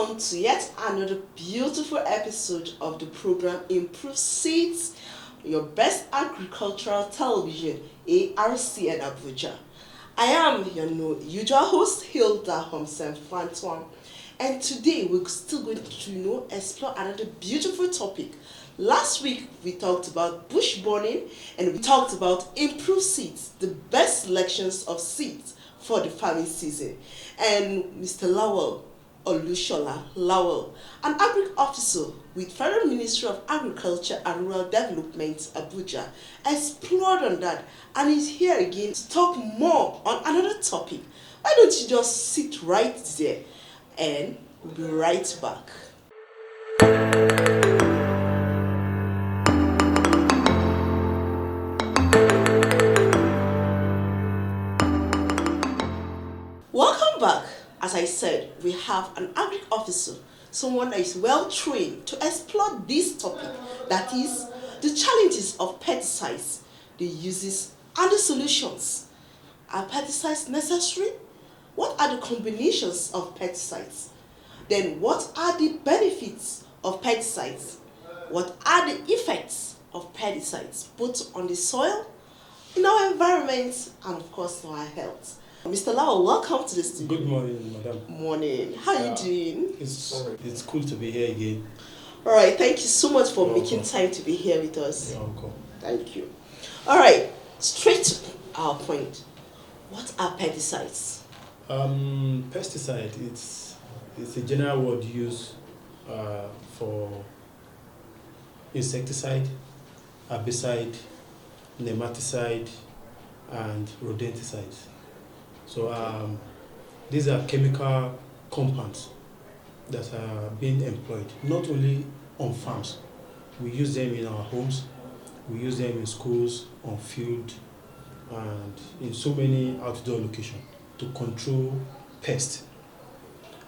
welcome to yet another beautiful episode of the program Improve Seeds, your best agricultural television, ARC and Abuja. I am your usual host, Hilda Homsen Fantuan, and today we're still going to explore another beautiful topic. Last week we talked about bush burning and we talked about improved seeds, the best selections of seeds for the farming season. And Mr. Lowell Olushola Lowell, an agri officer with Federal Ministry of Agriculture and Rural Development, Abuja, explored on that and is here again to talk more on another topic. Why don't you just sit right there and we'll be right back. Welcome back. As I said, we have an agri officer, someone that is well trained to explore this topic, that is the challenges of pesticides, the uses and the solutions. Are pesticides necessary? What are the combinations of pesticides? Then what are the benefits of pesticides? What are the effects of pesticides, both on the soil, in our environment, and of course in our health? Mr. Lau, welcome to the studio. Good morning, madam. Morning. How are you doing? It's cool to be here again. All right. Thank you so much for You're making welcome. time to be here with us. You're welcome. Thank you. All right. Straight to our point. What are pesticides? Pesticide, it's a general word used for insecticide, herbicide, nematicide, and rodenticides. So these are chemical compounds that are being employed not only on farms. We use them in our homes, we use them in schools, on field, and in so many outdoor locations to control pests.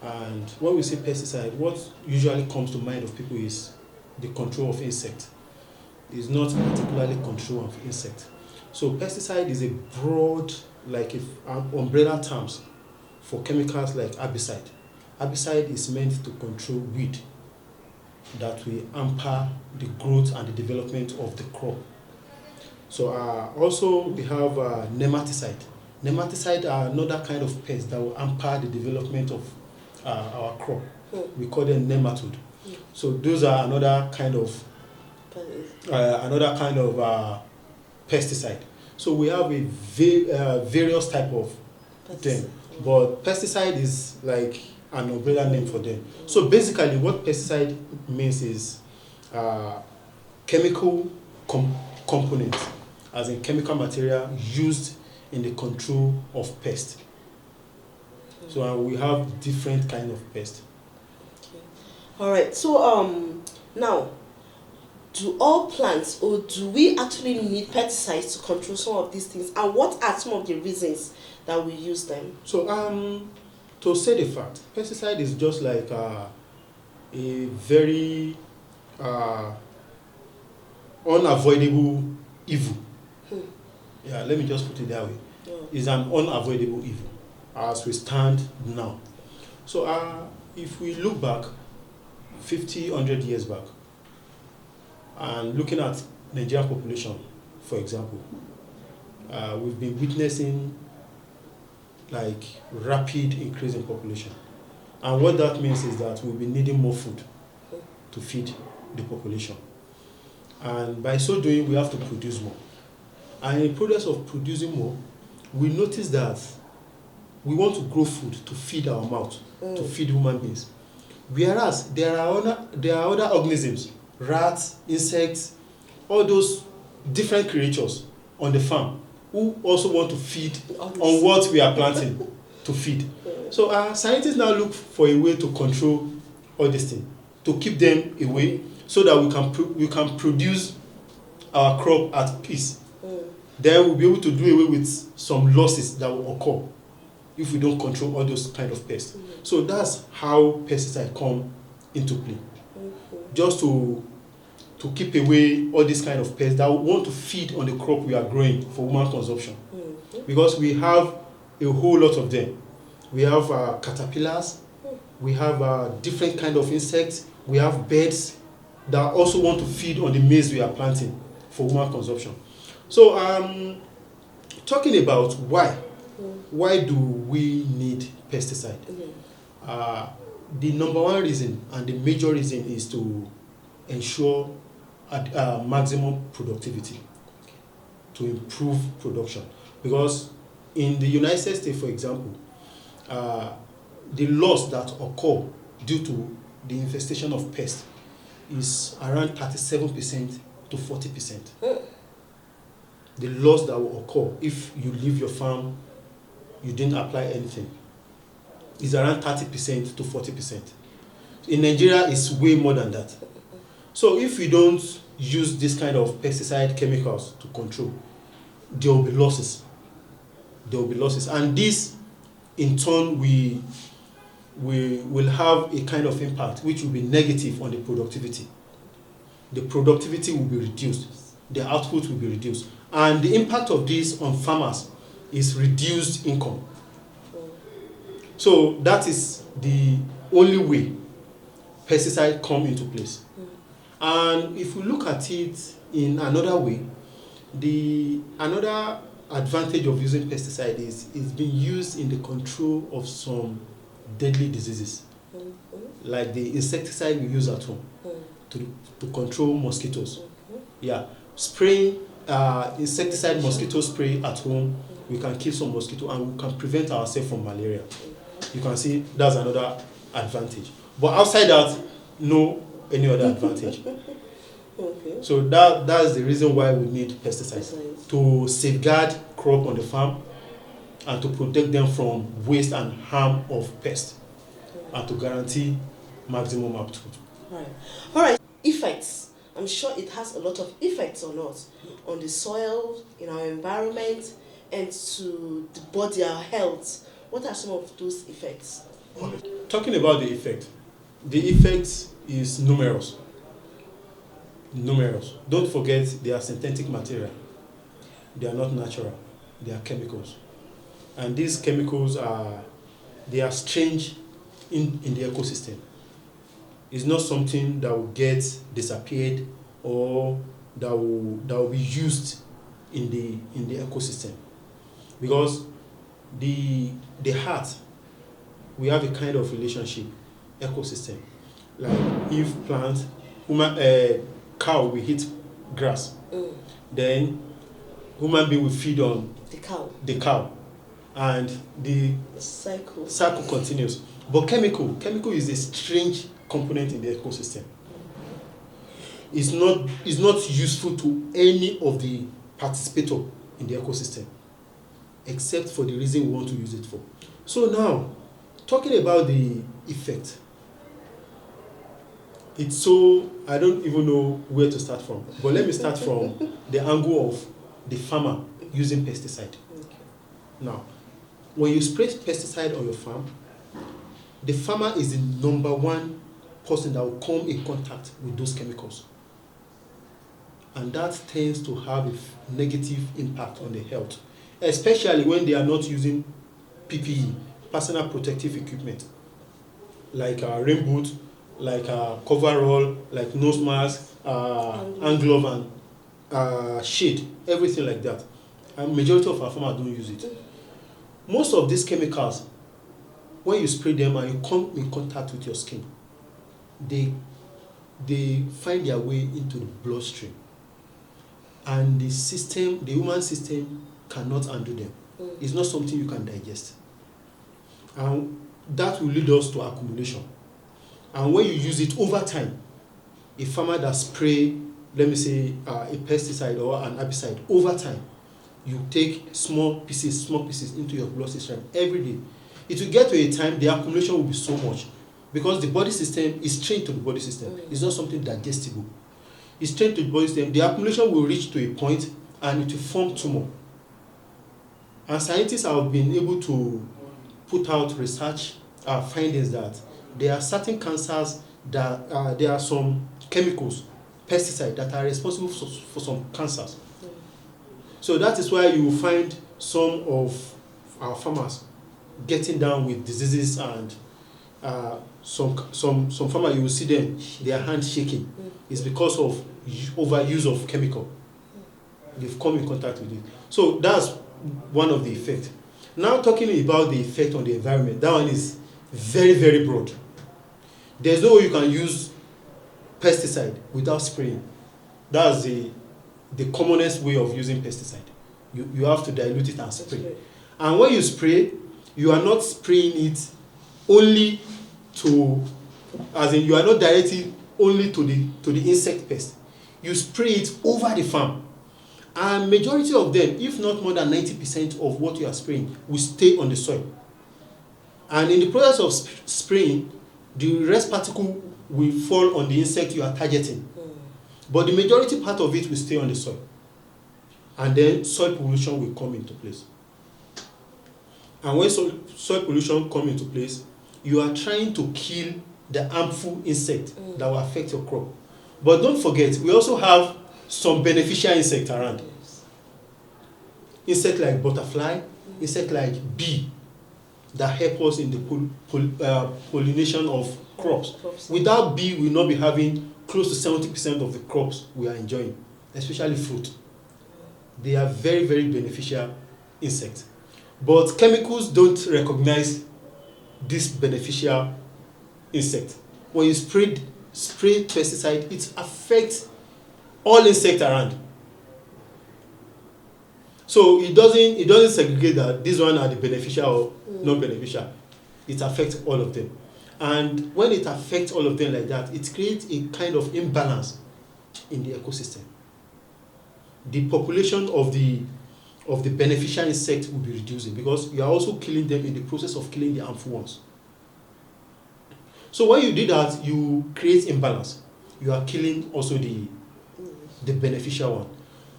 And when we say pesticide, what usually comes to mind of people is the control of insect. It's not particularly control of insect. So pesticide is a broad, like if umbrella terms for chemicals like herbicide. Herbicide is meant to control weed that will hamper the growth and the development of the crop. So also we have nematicide. Nematicide are another kind of pest that will hamper the development of our crop. We call them nematode. So those are another kind of pesticide. So we have a various type of them, but pesticide is like an umbrella name for them. So basically what pesticide means is chemical components, as in chemical material used in the control of pests. So we have different kind of pests. Okay. All right. So now, do all plants or do we actually need pesticides to control some of these things? And what are some of the reasons that we use them? So to say the fact, pesticide is just like a very unavoidable evil. Yeah, let me just put it that way. Yeah. It's an unavoidable evil as we stand now. So if we look back 50, 100 years back, and looking at Nigerian population, for example, we've been witnessing like rapid increase in population. And what that means is that we'll be needing more food to feed the population. And by so doing, we have to produce more. And in the process of producing more, we notice that we want to grow food to feed our mouth, to feed human beings. Whereas there are other organisms, rats, insects, all those different creatures on the farm who also want to feed on what we are planting to feed. So scientists now look for a way to control all these things, to keep them away so that we can produce our crop at peace. Then we'll be able to do away with some losses that will occur if we don't control all those kind of pests. So that's how pesticides come into play. Just to keep away all these kind of pests that want to feed on the crop we are growing for human consumption. Because we have a whole lot of them. We have caterpillars, we have different kind of insects, we have birds that also want to feed on the maize we are planting for human consumption. So talking about why do we need pesticide? The number one reason and the major reason is to ensure maximum productivity, to improve production. Because in the United States, for example, the loss that occur due to the infestation of pests is around 37% to 40%. The loss that will occur if you leave your farm, you didn't apply anything, is around 30% to 40%. In Nigeria, it's way more than that. So if we don't use this kind of pesticide chemicals to control, there will be losses. There will be losses. And this, in turn, we will have a kind of impact which will be negative on the productivity. The productivity will be reduced. The output will be reduced. And the impact of this on farmers is reduced income. So that is the only way pesticides come into place. And if we look at it in another way, another advantage of using pesticide is being used in the control of some deadly diseases, like the insecticide we use at home to control mosquitoes. Yeah, spraying insecticide mosquito spray at home, we can kill some mosquito and we can prevent ourselves from malaria. You can see that's another advantage. But outside that, no any other advantage. Okay. So that's the reason why we need pesticides, to safeguard crop on the farm and to protect them from waste and harm of pests, and to guarantee maximum output. Right. All right. Effects. I'm sure it has a lot of effects on us, on the soil, in our environment, and to the body, our health. What are some of those effects? Talking about the effect is numerous. Don't forget, they are synthetic material. They are not natural. They are chemicals. And these chemicals are strange in the ecosystem. It's not something that will get disappeared or that will be used in the ecosystem. Because the heart, we have a kind of relationship, ecosystem. Like if cow will eat grass, then human being will feed on the cow, and the cycle continues. But chemical is a strange component in the ecosystem. It's not useful to any of the participants in the ecosystem, except for the reason we want to use it for. So now, talking about the effect, I don't even know where to start from. But let me start from the angle of the farmer using pesticide. Okay. Now, when you spray pesticide on your farm, the farmer is the number one person that will come in contact with those chemicals. And that tends to have a negative impact on the health, especially when they are not using PPE, personal protective equipment, like rain boot, like coverall, like nose mask, hand glove, and shade, everything like that. And majority of our farmers don't use it. Most of these chemicals, when you spray them and you come in contact with your skin, they find their way into the bloodstream, and the human system cannot undo them. It's not something you can digest, and that will lead us to accumulation. And when you use it over time, a farmer that spray, let me say, a pesticide or an herbicide over time, you take small pieces into your blood system every day. It will get to a time the accumulation will be so much, because the body system is trained to the body system. It's not something digestible. It's trained to the body system. The accumulation will reach to a point and it will form tumor. And scientists have been able to put out research findings that there are certain cancers that there are some chemicals, pesticides, that are responsible for some cancers. So that is why you will find some of our farmers getting down with diseases and some farmer, you will see them, their hands shaking. It's because of overuse of chemical. They've come in contact with it. So that's one of the effects. Now talking about the effect on the environment, that one is very, very broad. There's no way you can use pesticide without spraying. That's the commonest way of using pesticide. You have to dilute it and spray. And when you spray, you are not spraying it only to, as in you are not directing only to the insect pest. You spray it over the farm. And majority of them, if not more than 90% of what you are spraying, will stay on the soil. And in the process of spraying, the rest particle will fall on the insect you are targeting. But the majority part of it will stay on the soil. And then soil pollution will come into place. And when soil pollution comes into place, you are trying to kill the harmful insect that will affect your crop. But don't forget, we also have some beneficial insects around. Insects like butterfly, insects like bee, that help us in the pollination of crops. Without bee, we will not be having close to 70% of the crops we are enjoying, especially fruit. They are very, very beneficial insects. But chemicals don't recognize this beneficial insect. When you spray pesticide, it affects all insects around. So it doesn't segregate that these ones are the beneficial or non-beneficial. It affects all of them. And when it affects all of them like that, it creates a kind of imbalance in the ecosystem. The population of the beneficial insect will be reducing because you are also killing them in the process of killing the harmful ones. So when you do that, you create imbalance. You are killing also the beneficial one.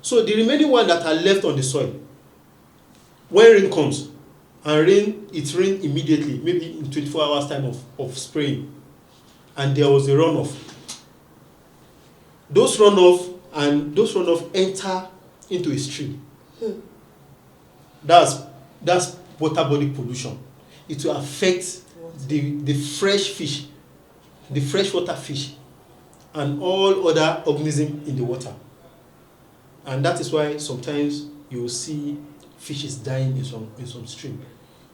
So the remaining one that are left on the soil, when rain comes, and it rains immediately, maybe in 24 hours time of spraying, and there was a runoff. Those runoff enter into a stream. That's water body pollution. It will affect the fresh fish, the freshwater fish, and all other organisms in the water. And that is why sometimes you will see fishes dying in some stream.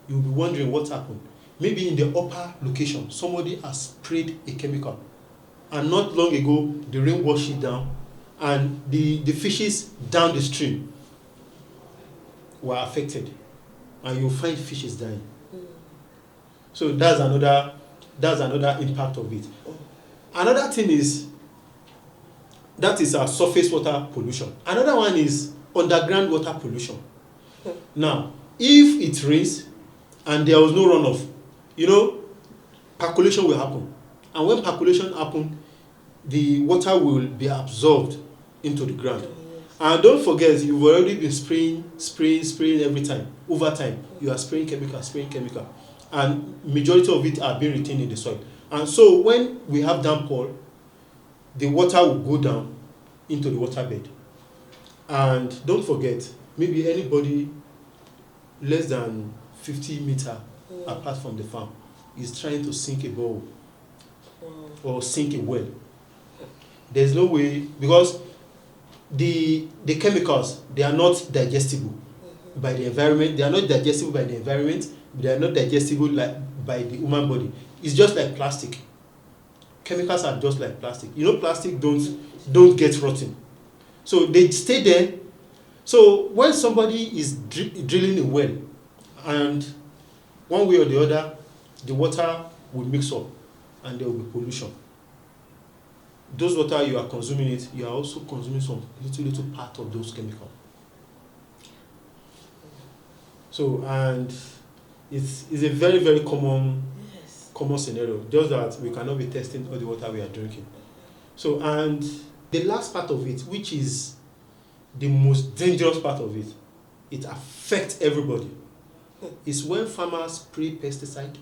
You will be wondering what happened. Maybe in the upper location, somebody has sprayed a chemical, and not long ago the rain washed it down, and the fishes down the stream were affected, and you find fishes dying. So that's another impact of it. Another thing is our surface water pollution. Another one is underground water pollution. Now, if it rains and there was no runoff, percolation will happen. And when percolation happens, the water will be absorbed into the ground. And don't forget, you've already been spraying every time. Over time, you are spraying chemical. And majority of it are being retained in the soil. And so when we have downpour, the water will go down into the waterbed. And don't forget, maybe anybody less than 50 meters apart from the farm is trying to sink a bowl or sink a well. There's no way, because the chemicals, they are not digestible by the environment. They are not digestible by the environment. They are not digestible by the human body. It's just like plastic. Chemicals are just like plastic. Plastic don't get rotten. So they stay there. So when somebody is drilling a well, and one way or the other, the water will mix up and there will be pollution. Those water you are consuming it, you are also consuming some little part of those chemicals. So, and it's a very, very common scenario, just that we cannot be testing all the water we are drinking. So, and the last part of it, which is the most dangerous part of it, it affects everybody, is when farmers spray pesticide,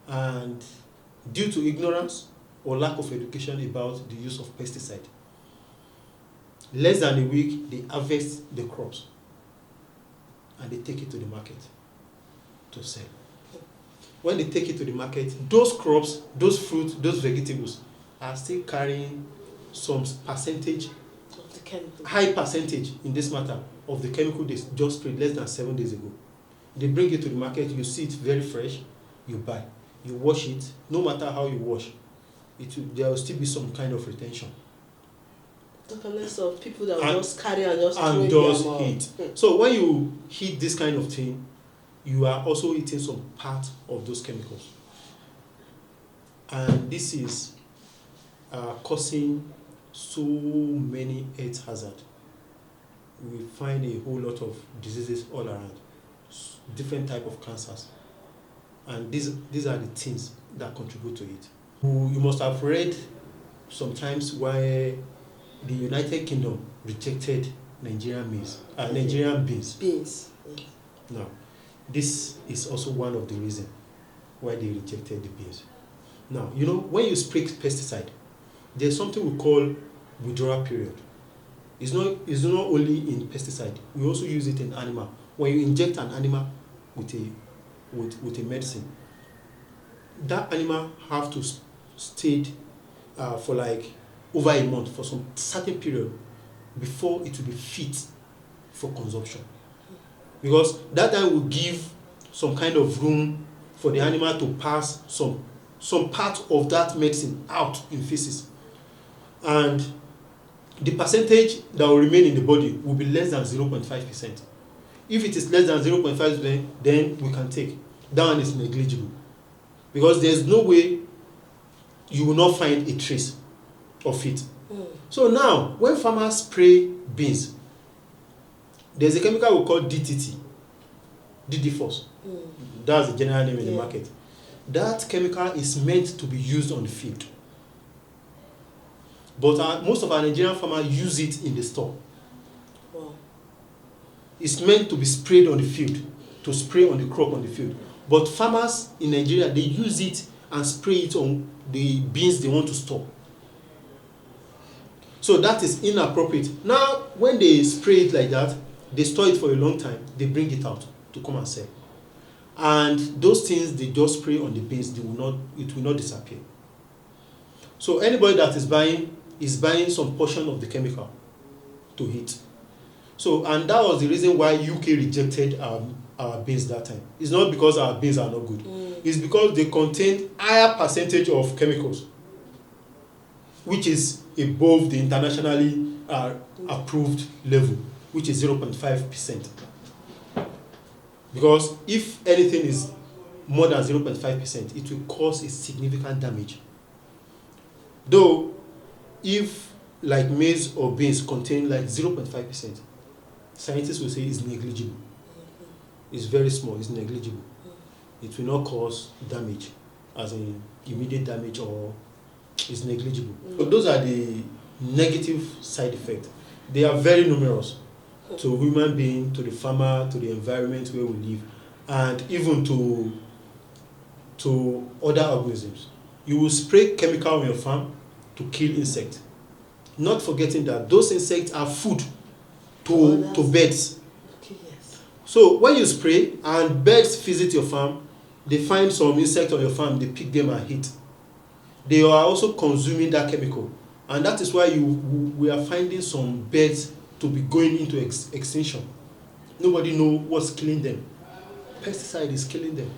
and due to ignorance or lack of education about the use of pesticide, less than a week they harvest the crops and they take it to the market to sell. when they take it to the market, those crops, those fruits, those vegetables are still carrying some percentage, Of the chemical. high percentage in this matter, of the chemical they just sprayed less than 7 days ago. They bring it to the market, you see it very fresh, you buy. You wash it, no matter how you wash, there will still be some kind of retention. Talking of people that will And- just carry and just And throw does in their heat. mouth. So when you heat this kind of thing, you are also eating some part of those chemicals. And this is causing so many health hazards. We find a whole lot of diseases all around, different type of cancers. And these are the things that contribute to it. You must have read sometimes why the United Kingdom rejected Nigerian beans. Beans. Now, this is also one of the reasons why they rejected the beans. Now, when you spray pesticide, there's something we call withdrawal period. It's not only in pesticide. We also use it in animal. When you inject an animal with a medicine, that animal have to stay for like over a month for some certain period before it will be fit for consumption. Because that time will give some kind of room for the animal to pass some part of that medicine out in feces. And the percentage that will remain in the body will be less than 0.5%. If it is less than 0.5%, then we can take. That one is negligible. Because there's no way you will not find a trace of it. So now, when farmers spray beans, there's a chemical we call DDT, DDFOS. That's the general name in the market. That chemical is meant to be used on the field. But most of our Nigerian farmers use it in the store. Wow. It's meant to be sprayed on the field, to spray on the crop on the field. But farmers in Nigeria, they use it and spray it on the beans they want to store. So that is inappropriate. Now, when they spray it like that, they store it for a long time, they bring it out to come and sell. And those things they just spray on the beans, it will not disappear. So anybody that is buying some portion of the chemical to heat. So, and that was the reason why UK rejected our beans that time. It's not because our beans are not good. It's because they contain higher percentage of chemicals, which is above the internationally approved level, which is 0.5%. Because if anything is more than 0.5%, it will cause a significant damage. Though, if like maize or beans contain like 0.5%, scientists will say it's negligible. It's very small, it's negligible. It will not cause damage, as in immediate damage, or it's negligible. But those are the negative side effects. They are very numerous to human being, to the farmer, to the environment where we live, and even to other organisms. You will spray chemical on your farm to kill insects, not forgetting that those insects are food to birds. Okay, yes. So when you spray and birds visit your farm, they find some insect on your farm, they pick them and eat. They are also consuming that chemical, and that is why we are finding some birds to be going into extinction. Nobody knows what's killing them. Pesticide is killing them.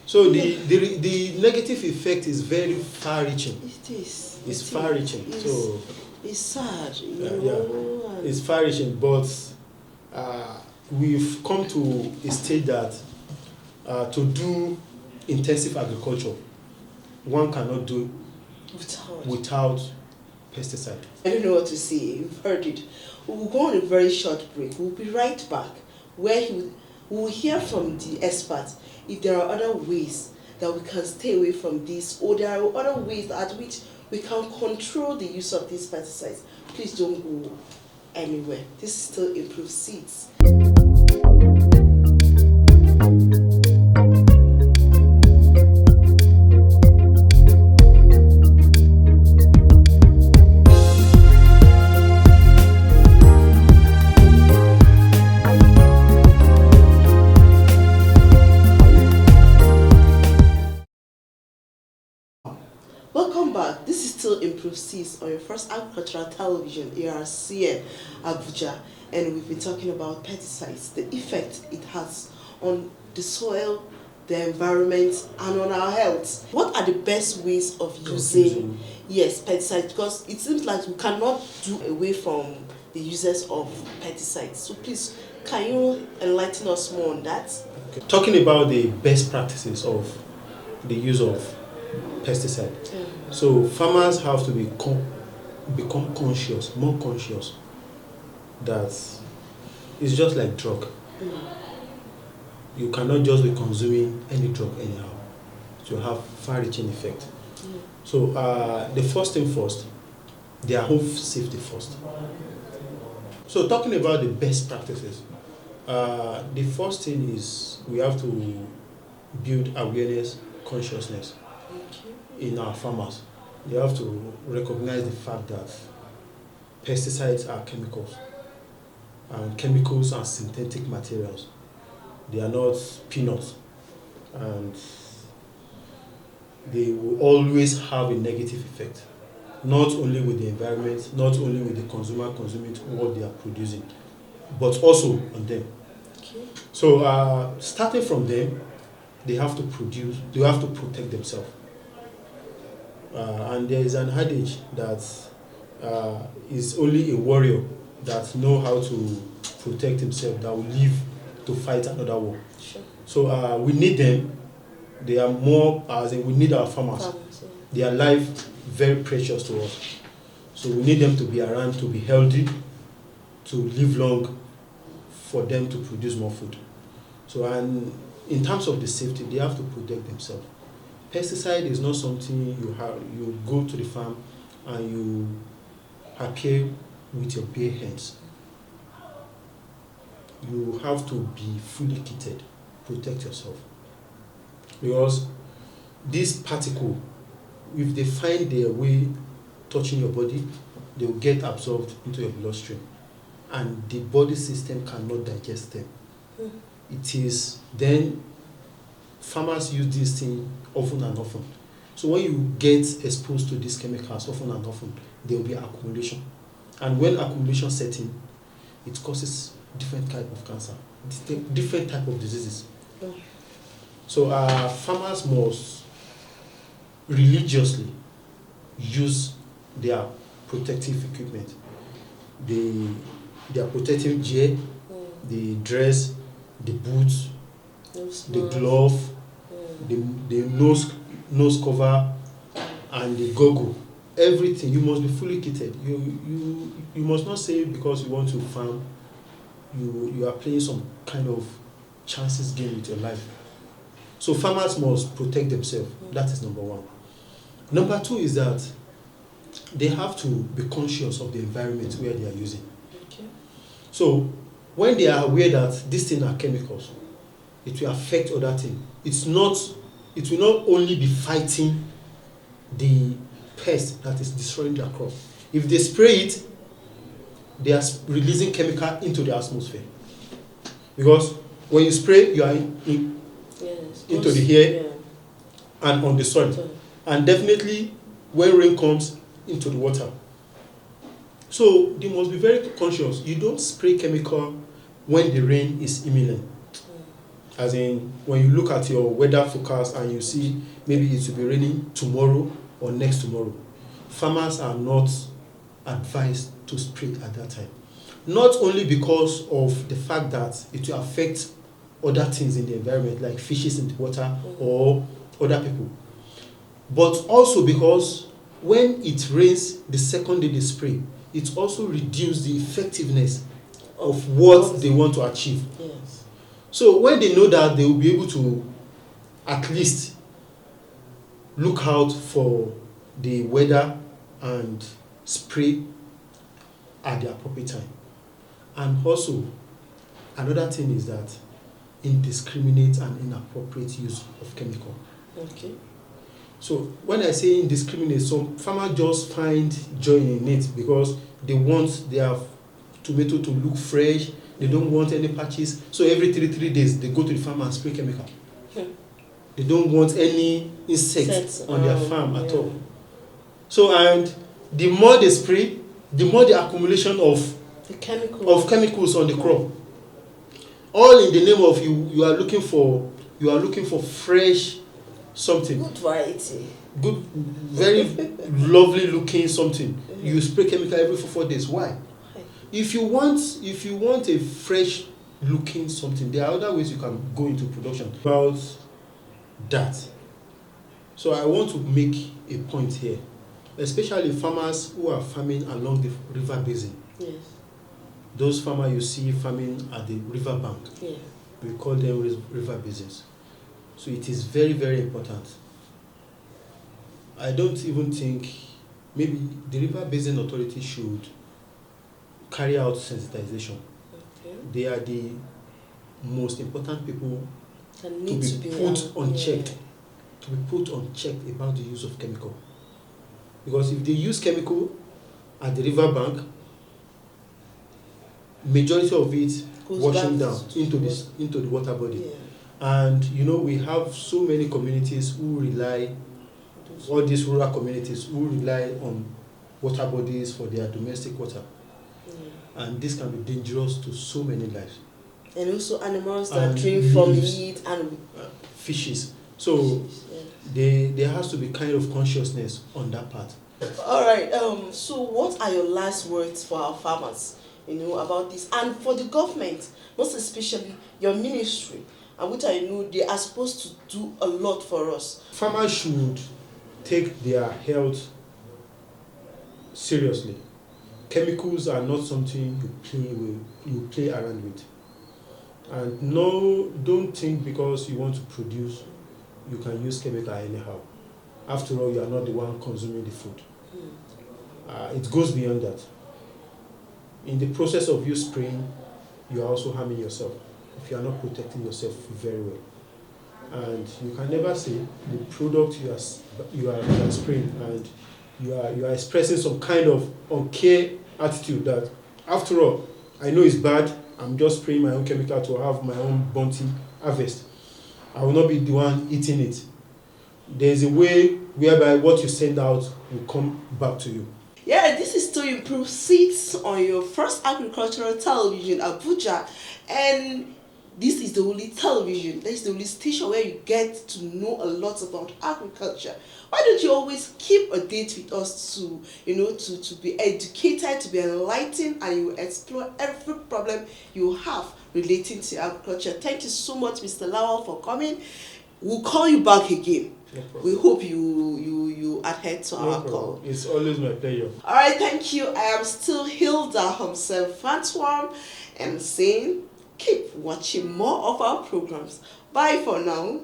So the negative effect is very far-reaching. It is. It's far-reaching. So it's sad, yeah. It's far-reaching, but we've come to a stage that to do intensive agriculture, one cannot do without pesticide. I don't know what to say. You've heard it. We will go on a very short break. We'll be right back, where we will hear from the experts if there are other ways that we can stay away from this, or there are other ways at which we can control the use of these pesticides. Please don't go anywhere. This is still Improved Seeds. 6 on your first agricultural television, ARCN Abuja, and we've been talking about pesticides, the effect it has on the soil, the environment, and on our health. What are the best ways of using pesticides? Because it seems like we cannot do away from the uses of pesticides. So please, can you enlighten us more on that? Okay. Talking about the best practices of the use of pesticide. So farmers have to become conscious, more conscious, that it's just like drug. You cannot just be consuming any drug anyhow. It will have far-reaching effect. So the first thing first, their home safety first. So talking about the best practices, the first thing is we have to build awareness, consciousness in our farmers. They have to recognize the fact that pesticides are chemicals, and chemicals are synthetic materials. They are not peanuts, and they will always have a negative effect, not only with the environment, not only with the consumer consuming what they are producing, but also on them. So starting from them, they have to protect themselves. And there is an adage that is only a warrior that know how to protect himself that will live to fight another war. Sure. So we need them. They are more, as in we need our farmers. Their life very precious to us. So we need them to be around, to be healthy, to live long, for them to produce more food. So, and in terms of the safety, they have to protect themselves. Pesticide is not something you go to the farm and you appear with your bare hands. You have to be fully kitted, protect yourself. Because this particle, if they find their way touching your body, they will get absorbed into your bloodstream, and the body system cannot digest them. It is then farmers use this thing often and often. So when you get exposed to these chemicals often and often, there will be accumulation. And when accumulation sets in, it causes different type of cancer, different type of diseases. So farmers must religiously use their protective equipment, their protective gear, the dress, the boots, the glove, the nose cover, and the goggle. Everything, you must be fully kitted. You must not say because you want to farm, you are playing some kind of chances game with your life. So farmers must protect themselves. That is number one. Number two is that they have to be conscious of the environment where they are using. So when they are aware that these things are chemicals, it will affect other things. It will not only be fighting the pest that is destroying their crop. If they spray it, they are releasing chemical into the atmosphere. Because when you spray, you are into the air and on the soil. And definitely when rain comes, into the water. So they must be very conscious. You don't spray chemical when the rain is imminent. As in, when you look at your weather forecast and you see maybe it will be raining tomorrow or next tomorrow, farmers are not advised to spray at that time. Not only because of the fact that it will affect other things in the environment, like fishes in the water or other people, but also because when it rains the second day they spray, it also reduces the effectiveness of what they want to achieve. Yes. So when they know that, they will be able to at least look out for the weather and spray at the appropriate time. And also, another thing is that indiscriminate and inappropriate use of chemical. Okay. So when I say indiscriminate, some farmers just find joy in it because they want their tomato to look fresh. They don't want any patches. So every three days, they go to the farm and spray chemical. They don't want any insects on their farm at all. So, and the more they spray, the more the accumulation of The chemical. chemicals on the crop. All in the name of you are looking for fresh something. Good variety. Good, very lovely looking something. You spray chemical every 4 days. Why? If you want a fresh looking something, there are other ways you can go into production about that. So I want to make a point here, especially farmers who are farming along the river basin. Yes. Those farmers you see farming at the river bank, Yeah. we call them river basins. So it is very, very important. I don't even think maybe the River Basin Authority should carry out sensitization. Okay. They are the most important people That to need be put on check, about the use of chemical. Because if they use chemical at the river bank, majority of it Goes washing back down to into the water body. Yeah. And we have so many communities who rely, all these rural communities who rely on water bodies for their domestic water. Yeah. And this can be dangerous to so many lives. And also animals that And drink from leaves. it and Fishes. So yeah. there has to be kind of consciousness on that part. All right. So what are your last words for our farmers, about this, and for the government, most especially your ministry, and which they are supposed to do a lot for us. Farmers should take their health seriously. Chemicals are not something you play around with. And no, don't think because you want to produce, you can use chemical anyhow. After all, you are not the one consuming the food. It goes beyond that. In the process of you spraying, you are also harming yourself if you are not protecting yourself very well. And you can never say the product you are spraying, and you are expressing some kind of uncare attitude that, after all, I know it's bad, I'm just spraying my own chemical to have my own bounty harvest. I will not be the one eating it. There's a way whereby what you send out will come back to you. Yeah, this is To Improve Seeds on your first agricultural television, Abuja. And this is the only television, this is the only station where you get to know a lot about agriculture. Why don't you always keep a date with us to be educated, to be enlightened, and you explore every problem you have relating to agriculture. Thank you so much, Mr. Lawal, for coming. We'll call you back again. No problem. We hope you adhere to our call. It's always my pleasure. All right, thank you. I am still Hilda Homself Fatwam, and saying keep watching more of our programs. Bye for now.